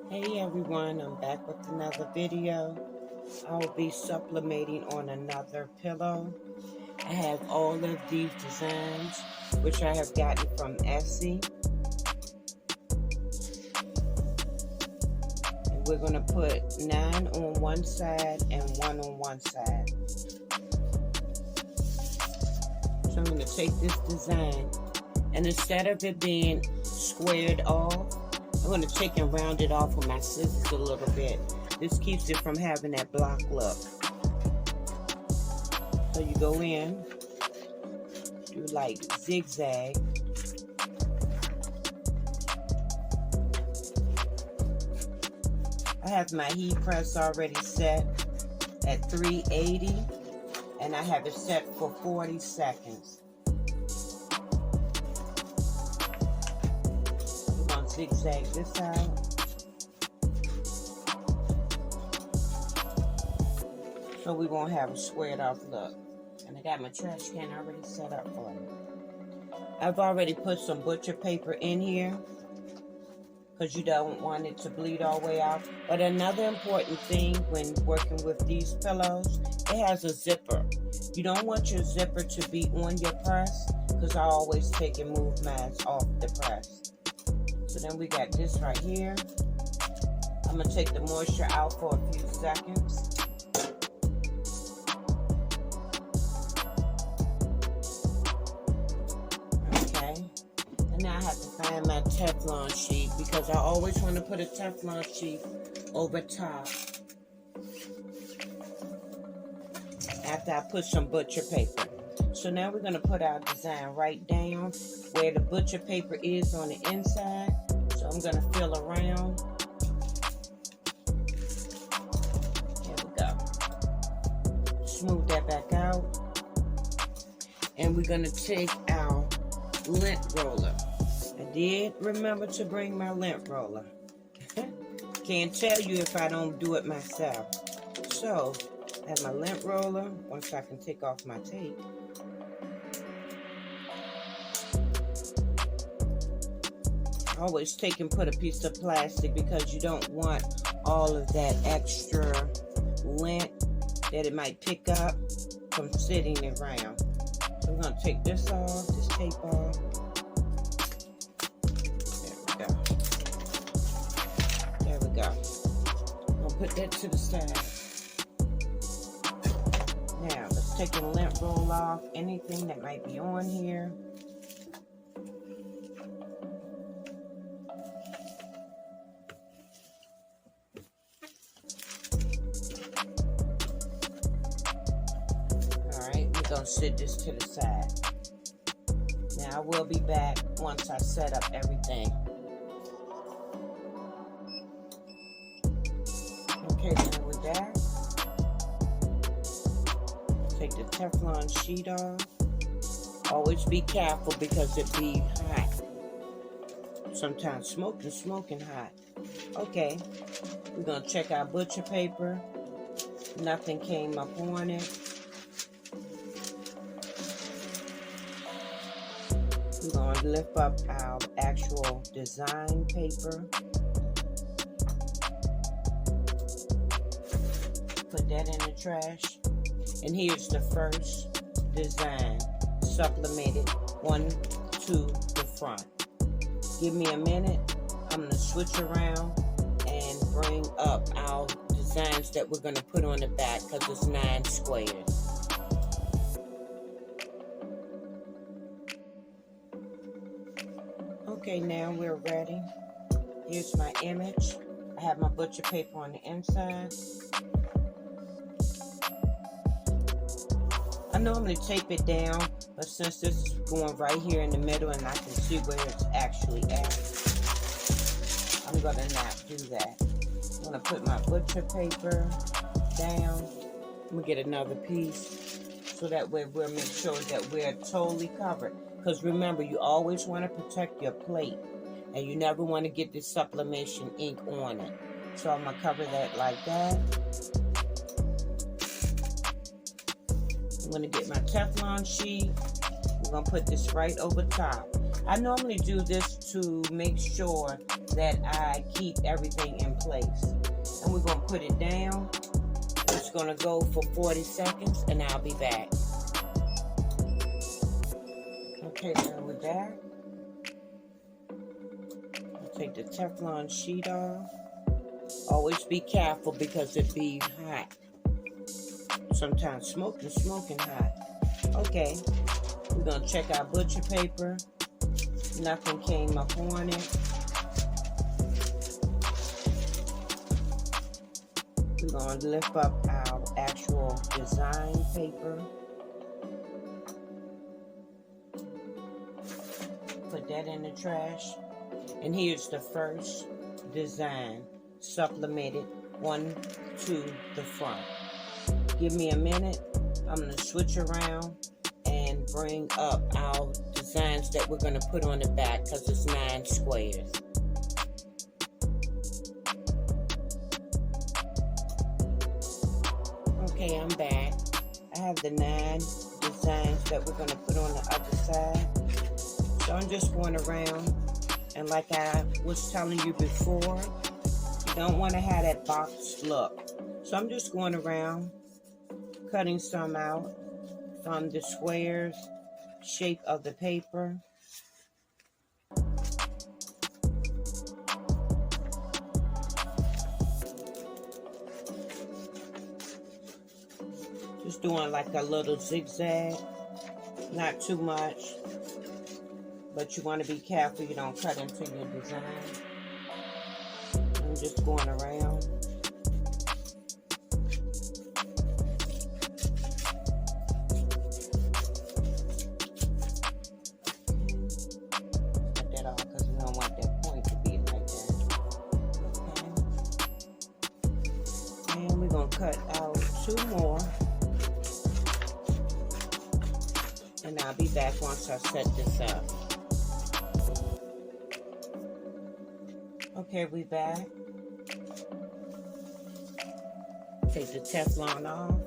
Hey everyone, I'm back with another video. I'll be sublimating on another pillow. I have all of these designs, which I have gotten from Etsy. And we're going to put 9 on one side and 1 on one side. So I'm going to take this design, and instead of it being squared off, I'm going to take and round it off with my scissors a little bit. This keeps it from having that block look. So you go in, do like zigzag. I have my heat press already set at 380, and I have it set for 40 seconds. Zigzag this out. So we won't have a squared off look. And I got my trash can already set up for it. I've already put some butcher paper in here because you don't want it to bleed all the way out. But another important thing when working with these pillows, it has a zipper. You don't want your zipper to be on your press because I always take and move mine off the press. So then we got this right here. I'm going to take the moisture out for a few seconds. Okay. And now I have to find my Teflon sheet because I always want to put a Teflon sheet over top after I put some butcher paper. So now we're going to put our design right down where the butcher paper is on the inside. So I'm going to fill around. There we go. Smooth that back out. And we're going to take our lint roller. I did remember to bring my lint roller. Can't tell you if I don't do it myself. So I have my lint roller. Once I can take off my tape. Always take and put a piece of plastic because you don't want all of that extra lint that it might pick up from sitting around. So we're going to take this off, this tape off. There we go. I'm going to put that to the side. Now, let's take the lint roll off, anything that might be on here. Gonna sit this to the side. Now I will be back once I set up everything. Okay, now we're back. Take the Teflon sheet off. Always be careful because it be hot. Sometimes smoking hot. Okay, we're gonna check our butcher paper. Nothing came up on it. We're going to lift up our actual design paper. Put that in the trash. And here's the first design, sublimated one to the front. Give me a minute. I'm going to switch around and bring up our designs that we're going to put on the back because it's 9 squares. Okay, now we're ready. Here's my image. I have my butcher paper on the inside. I normally tape it down, but since this is going right here in the middle and I can see where it's actually at, I'm gonna not do that. I'm gonna put my butcher paper down. I'm gonna get another piece so that way we'll make sure that we're totally covered. Because remember, you always want to protect your plate. And you never want to get this sublimation ink on it. So I'm going to cover that like that. I'm going to get my Teflon sheet. We're gonna put this right over top. I normally do this to make sure that I keep everything in place. And we're gonna put it down. It's gonna go for 40 seconds and I'll be back. Okay, so we're back. I'll take the Teflon sheet off. Always be careful because it be hot. Sometimes smoking hot. Okay, we're gonna check our butcher paper. Nothing came up on it. We're gonna lift up our actual design paper. Put that in the trash. And here's the first design, sublimated one to the front. Give me a minute. I'm gonna switch around and bring up our designs that we're gonna put on the back because it's 9 squares. Okay, I'm back. I have the 9 designs that we're gonna put on the other side. So I'm just going around, and like I was telling you before, you don't want to have that boxed look. So I'm just going around, cutting some out from the squares shape of the paper. Just doing like a little zigzag, not too much, but you want to be careful you don't cut into your design. I'm just going around. Cut that off because we don't want that point to be like that. Okay. And we're going to cut out 2 more. And I'll be back once I set this up. Okay, we back. Take the Teflon off.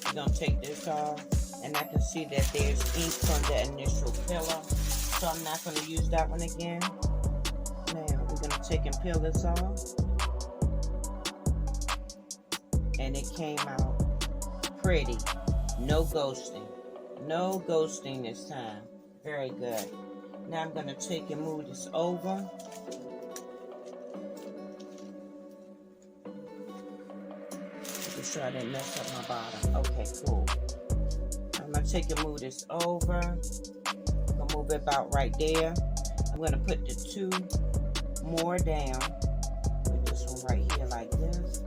We're gonna take this off, and I can see that there's ink from the initial pillar, so I'm not gonna use that one again. Now we're gonna take and peel this off, and it came out pretty. No ghosting. No ghosting this time. Very good. Now I'm going to take and move this over. Making sure I didn't mess up my bottom. Okay, cool. I'm going to take and move this over. I'm going to move it about right there. I'm going to put the 2 more down. Put this one right here like this.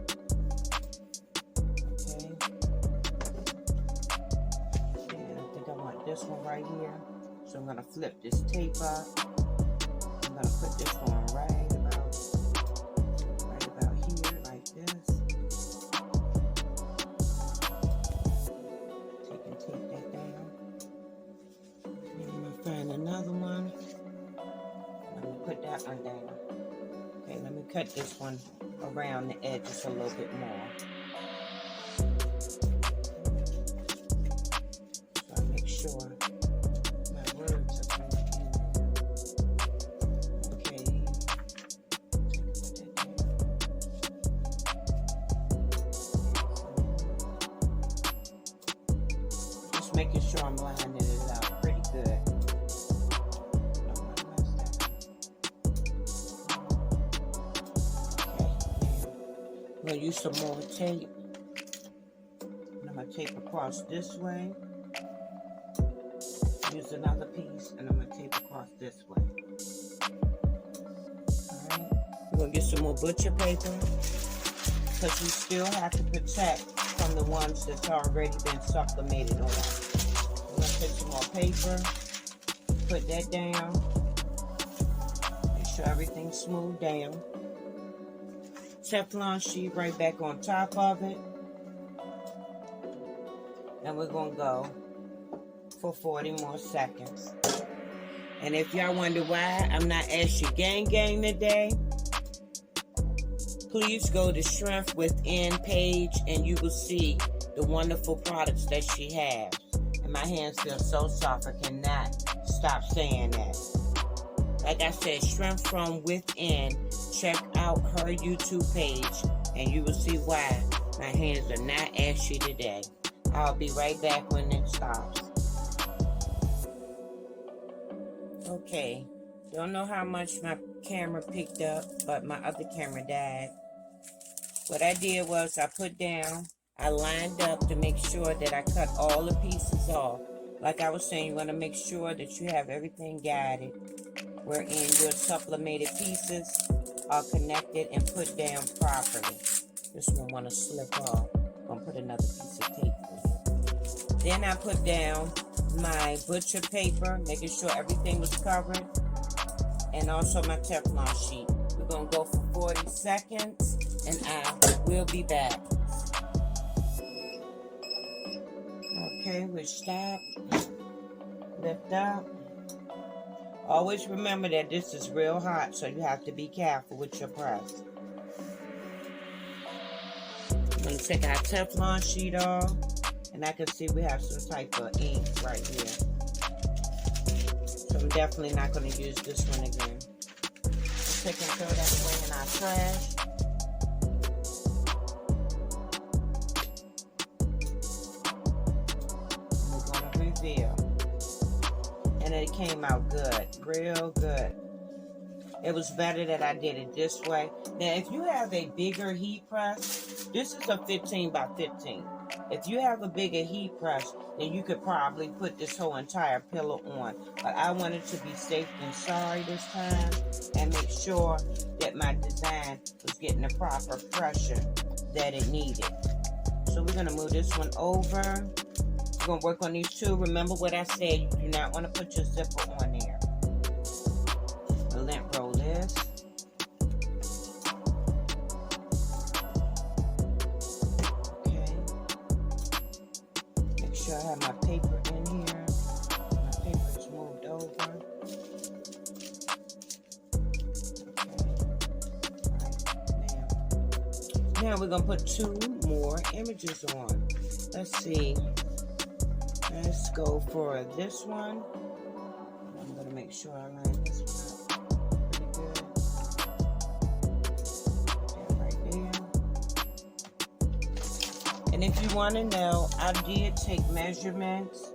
This one right here. So I'm going to flip this tape up. I'm going to put this one right about here like this. Take that down. And I'm going to find another one. I'm going to put that one down. Okay, let me cut this one around the edges a little bit more. Sure, my words are confusing. Okay. Just making sure I'm lining it out pretty good. Okay, I'm going to use some more tape. And I'm going to tape across this way. Use another piece, and I'm going to tape across this way. Alright, we're going to get some more butcher paper, because you still have to protect from the ones that's already been sublimated on. We're going to take some more paper, put that down, make sure everything's smoothed down. Teflon sheet right back on top of it. And we're going to go for 40 more seconds. And if y'all wonder why I'm not Ashley Gang today, please go to Strength Within page and you will see the wonderful products that she has. And my hands feel so soft, I cannot stop saying that. Like I said, Strength from Within. Check out her YouTube page, and you will see why my hands are not ashy today. I'll be right back when it stops. Okay, don't know how much my camera picked up, but my other camera died. What I did was I lined up to make sure that I cut all the pieces off. Like I was saying, you want to make sure that you have everything guided, wherein your sublimated pieces are connected and put down properly. This one want to slip off. I'm going to put another piece of tape in. Then I put down my butcher paper, making sure everything was covered, and also my Teflon sheet. We're going to go for 40 seconds, and I will be back. Okay, we'll stop, lift up. Always remember that this is real hot, so you have to be careful with your press. I'm going to take our Teflon sheet off, and I can see we have some type of ink right here. So I'm definitely not going to use this one again. Let's take and throw that away in our trash. We're going to reveal. And it came out good, real good. It was better that I did it this way. Now, if you have a bigger heat press, this is a 15 by 15. If you have a bigger heat press, then you could probably put this whole entire pillow on. But I wanted to be safe than sorry this time and make sure that my design was getting the proper pressure that it needed. So we're going to move this one over. We're going to work on these two. Remember what I said, you do not want to put your zipper on there. We'll lint roll this. Okay. Make sure I have my paper in here. My paper is moved over. Okay. Alright, now we're going to put two more images on. Let's see. Let's go for this one. I'm going to make sure I line this one up pretty good. Put that right there. And if you want to know, I did take measurements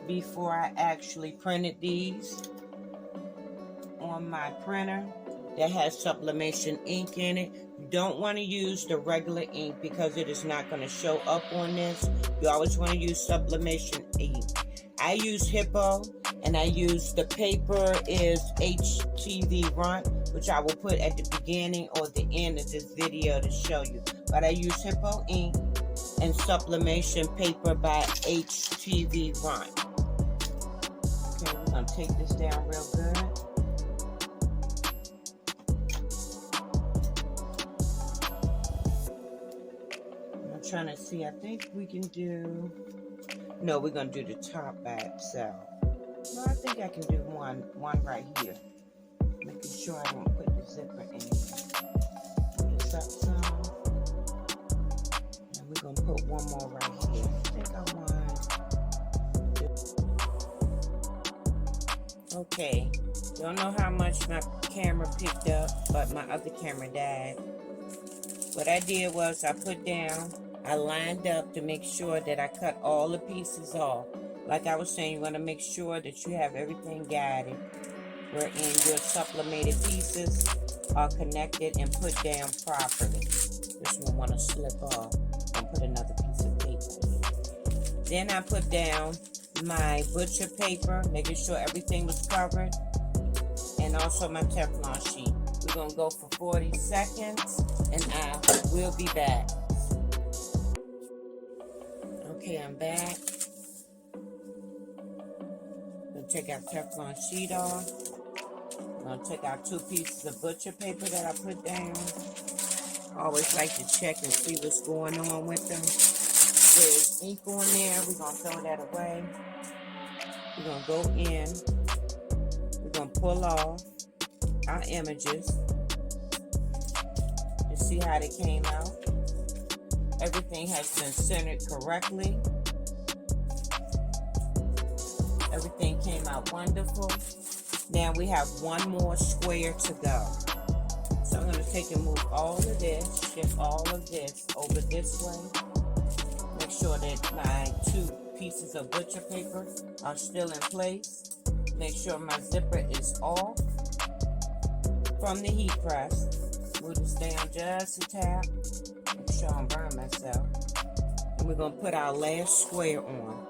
before I actually printed these on my printer that has Sublimation ink in it. You don't want to use the regular ink because it is not going to show up on this. You always want to use Sublimation ink. I use Hiippoo, and I use the paper is Htv Ront, which I will put at the beginning or the end of this video to show you. But I use Hiippoo ink and Sublimation paper by Htv Ront. Okay, we're going to take this down real good. Trying to see, I think we can do, no, we're going to do the top by itself. No, I think I can do one right here. Making sure I don't put the zipper in here. Put this up some. And we're going to put one more right here. I think I want. Okay. Don't know how much my camera picked up, but my other camera died. What I did was I lined up to make sure that I cut all the pieces off. Like I was saying, you want to make sure that you have everything guided, wherein your sublimated pieces are connected and put down properly. This one want to slip off. I'll put another piece of tape in it. Then I put down my butcher paper, making sure everything was covered, and also my Teflon sheet. We're going to go for 40 seconds, and I will be back. Okay, I'm back. I'm going to take our Teflon sheet off. I'm going to take our two pieces of butcher paper that I put down. I always like to check and see what's going on with them. There's ink on there. We're going to throw that away. We're going to go in. We're going to pull off our images to see how they came out. Everything has been centered correctly. Everything came out wonderful. Now we have one more square to go. So I'm going to take and move all of this, shift all of this over this way. Make sure that my 2 pieces of butcher paper are still in place. Make sure my zipper is off from the heat press. Move this down just a tap. Make sure I don't burn myself. And we're going to put our last square on.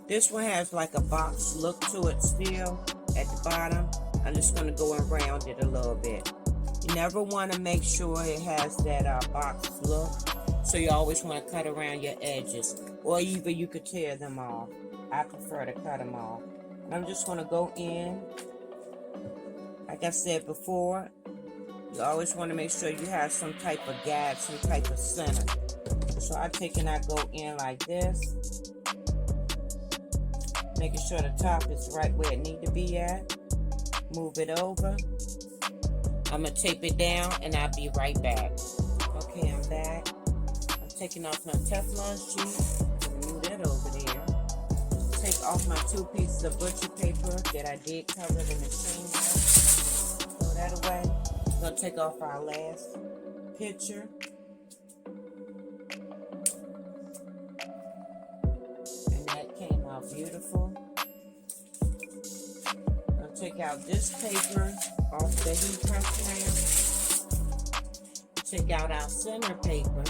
This one has like a box look to it still at the bottom. I'm just going to go around it a little bit. You never want to make sure it has that box look. So you always want to cut around your edges. Or even you could tear them off. I prefer to cut them off. And I'm just going to go in. Like I said before, you always want to make sure you have some type of guide, some type of center. So I take and I go in like this. Making sure the top is right where it needs to be at. Move it over. I'm going to tape it down and I'll be right back. Okay, I'm back. I'm taking off my Teflon sheet. Move that over there. Take off my 2 pieces of butcher paper that I did cover in the machine. Throw that away. I'm going to take off our last picture. And that came out beautiful. I'm going to take out this paper off the heat press now. Take out our center paper.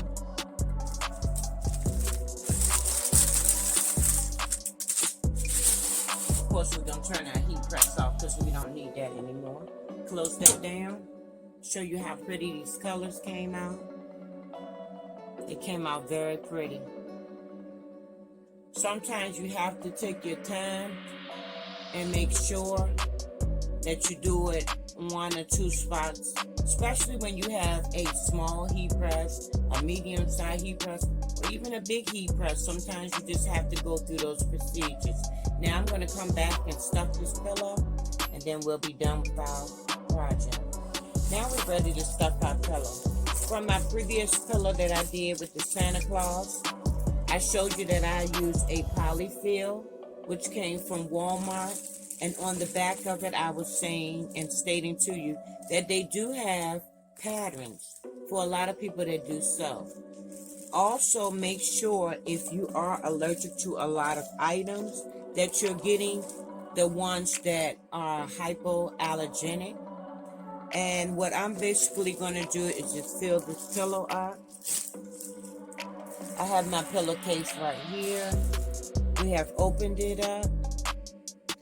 Of course, we're going to turn our heat press off because we don't need that anymore. Close that down. Show you how pretty these colors came out. It came out very pretty. Sometimes you have to take your time and make sure that you do it 1 or 2 spots, especially when you have a small heat press, a medium-sized heat press, or even a big heat press. Sometimes you just have to go through those procedures. Now I'm going to come back and stuff this pillow, and then we'll be done with our project. Now we're ready to stuff our pillow. From my previous pillow that I did with the Santa Claus, I showed you that I used a polyfill, which came from Walmart. And on the back of it, I was saying and stating to you that they do have patterns for a lot of people that do sew. Also, make sure if you are allergic to a lot of items that you're getting the ones that are hypoallergenic. And what I'm basically going to do is just fill this pillow up. I have my pillowcase right here. We have opened it up.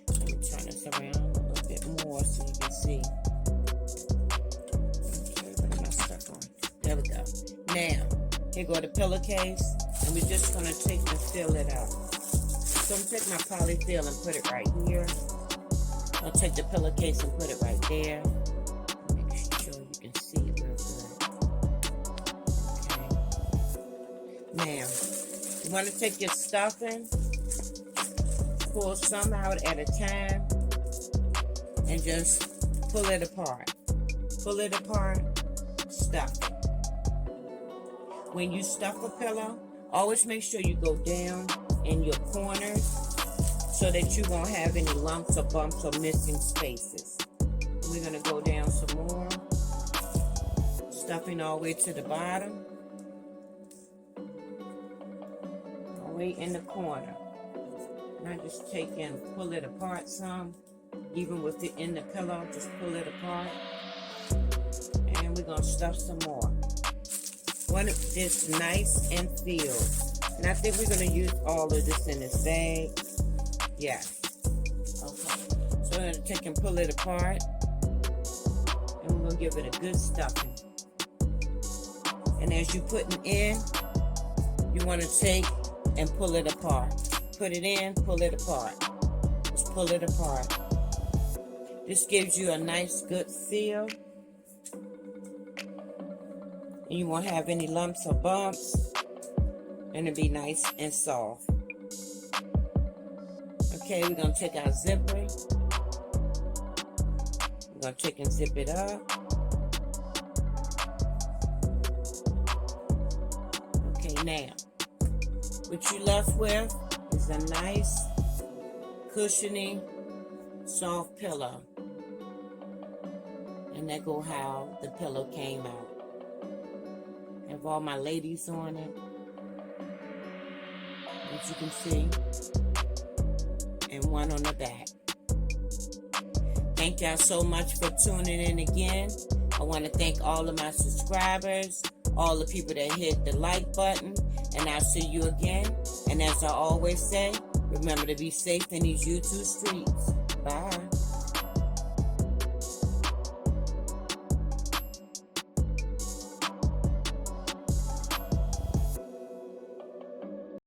Let me turn this around a little bit more so you can see. Okay, what am I stuck on? There we go. Now, here go the pillowcase, and we're just going to take and fill it up. So I'm going to take my polyfill and put it right here. I'll take the pillowcase and put it right there. Make sure you can see it real good. Okay. Now, you want to take your stuffing, pull some out at a time, and just pull it apart. Pull it apart, stuff it. When you stuff a pillow, always make sure you go down in your corners so that you won't have any lumps or bumps or missing spaces. We're going to go down some more, stuffing all the way to the bottom, all the way in the corner. And I just take and pull it apart some, even with it in the pillow, just pull it apart. And we're going to stuff some more. Want this nice and filled. And I think we're going to use all of this in this bag. Yeah. Okay. So we're going to take and pull it apart. And we're going to give it a good stuffing. And as you're putting in, you want to take and pull it apart. Put it in, pull it apart. Just pull it apart. This gives you a nice, good feel. And you won't have any lumps or bumps. And it'll be nice and soft. Okay, we're going to take our zipper. We're going to take and zip it up. Okay, now, what you left with is a nice, cushiony, soft pillow. And that go how the pillow came out. Have all my ladies on it, as you can see, and one on the back. Thank y'all so much for tuning in again. I want to thank all of my subscribers, all the people that hit the like button, and I'll see you again. And as I always say, remember to be safe in these YouTube streets. Bye.